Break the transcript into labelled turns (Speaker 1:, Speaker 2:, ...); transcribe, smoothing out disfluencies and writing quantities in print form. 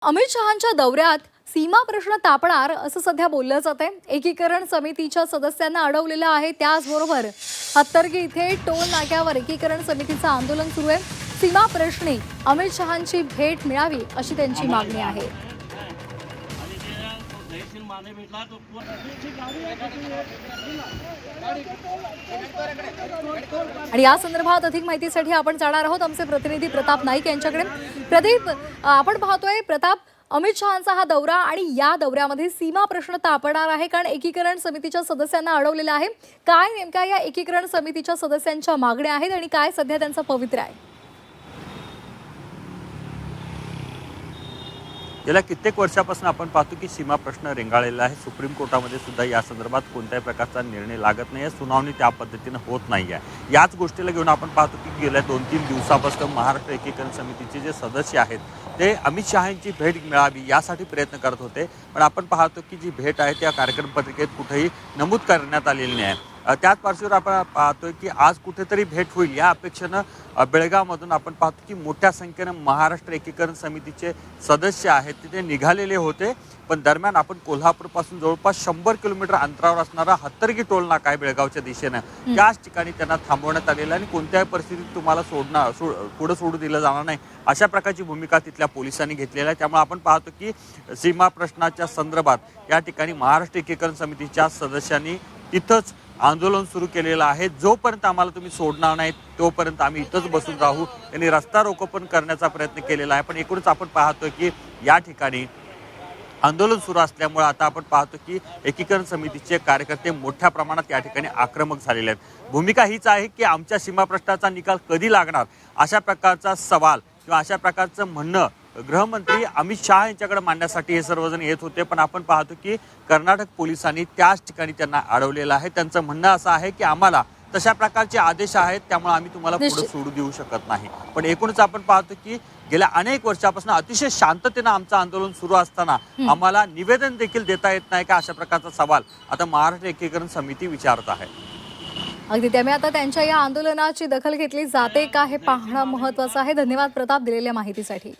Speaker 1: अमित शहांच्या दौऱ्यात सीमा प्रश्न तापणार असं सध्या बोललं जात आहे। एकीकरण समितीच्या सदस्यांना अडवलेलं आहे। त्याचबरोबर हत्तरगी इथे टोल नाक्यावर एकीकरण समितीचं आंदोलन सुरू आहे। सीमा प्रश्नी अमित शहांची भेट मिळावी अशी त्यांची मागणी आहे। आणि या संदर्भात अधिक माहितीसाठी आपण जाणार आहोत आमचे प्रतिनिधी प्रताप नाईक यांच्याकडे। प्रदीप, आपण पाहतोय प्रताप, अमित शहांचा हा दौरा आणि या दौऱ्यामध्ये सीमा प्रश्न तापणार आहे, कारण एकीकरण समितीच्या सदस्यांना अडवलेलं आहे। काय नेमका या एकीकरण समितीच्या सदस्यांच्या मागण्या आहेत आणि काय सध्या त्यांचा पवित्रा आहे?
Speaker 2: गेल्या कित्येक वर्षापासून आपण पाहतो की सीमा प्रश्न रेंगाळलेला आहे। सुप्रीम कोर्टामध्ये सुद्धा या संदर्भात कोणत्याही प्रकारचा निर्णय लागत नाही आहे, सुनावणी त्या पद्धतीनं होत नाही आहे। याच गोष्टीला घेऊन आपण पाहतो की गेल्या 2-3 दिवसापासून महाराष्ट्र एकीकरण समितीचे जे सदस्य आहेत ते अमित शहांची भेट मिळावी यासाठी प्रयत्न करत होते, पण आपण पाहतो की जी भेट आहे त्या कार्यक्रम पत्रिकेत कुठेही नमूद करण्यात आलेली नाही आहे। त्याच पार्श्वभूमीवर आपण पाहतोय की आज कुठेतरी भेट होईल या अपेक्षेनं बेळगावमधून आपण पाहतो की मोठ्या संख्येनं महाराष्ट्र एकीकरण समितीचे सदस्य आहेत तिथे निघालेले होते। पण दरम्यान आपण कोल्हापूरपासून जवळपास 100 किलोमीटर अंतरावर असणारा हत्तरगी टोल नाका आहे बेळगावच्या दिशेनं, त्याच ठिकाणी त्यांना थांबवण्यात आलेलं आहे आणि कोणत्याही परिस्थितीत तुम्हाला पुढे सोडू दिलं जाणार नाही अशा प्रकारची भूमिका तिथल्या पोलिसांनी घेतलेली आहे। त्यामुळे आपण पाहतो की सीमा प्रश्नाच्या संदर्भात या ठिकाणी महाराष्ट्र एकीकरण समितीच्या सदस्यांनी तिथंच आंदोलन सुरू केलेलं आहे। जोपर्यंत आम्हाला तुम्ही सोडणार नाही तोपर्यंत आम्ही इथंच बसून राहू। त्यांनी रस्ता रोको पण करण्याचा प्रयत्न केलेला आहे, पण एकूणच आपण पाहतोय की या ठिकाणी आंदोलन सुरू असल्यामुळे आता आपण पाहतो की एकीकरण समितीचे कार्यकर्ते मोठ्या प्रमाणात या ठिकाणी आक्रमक झालेले आहेत। भूमिका हीच आहे की आमच्या सीमा प्रश्नाचा निकाल कधी लागणार अशा प्रकारचा सवाल किंवा अशा प्रकारचं म्हणणं गृहमंत्री अमित शहा यांच्याकडे मांडण्यासाठी हे सर्वजण येत होते, पण आपण पाहतो की कर्नाटक पोलिसांनी त्याच ठिकाणी त्यांना अडवलेलं आहे। त्यांचं म्हणणं असं आहे की आम्हाला तशा प्रकारचे आदेश आहेत, त्यामुळे आम्ही तुम्हाला पुढे सोडू देऊ शकत नाही। पण एकूणच आपण पाहतो की गेल्या अनेक वर्षापासून अतिशय शांततेनं आमचं आंदोलन सुरू असताना आम्हाला निवेदन देखील देता येत नाही का अशा प्रकारचा सवाल आता महाराष्ट्र एकीकरण समिती विचारत आहे।
Speaker 1: अगदी, त्यामुळे आता त्यांच्या या आंदोलनाची दखल घेतली जाते का हे पाहणं महत्त्वाचं आहे। धन्यवाद प्रताप दिलेल्या माहितीसाठी।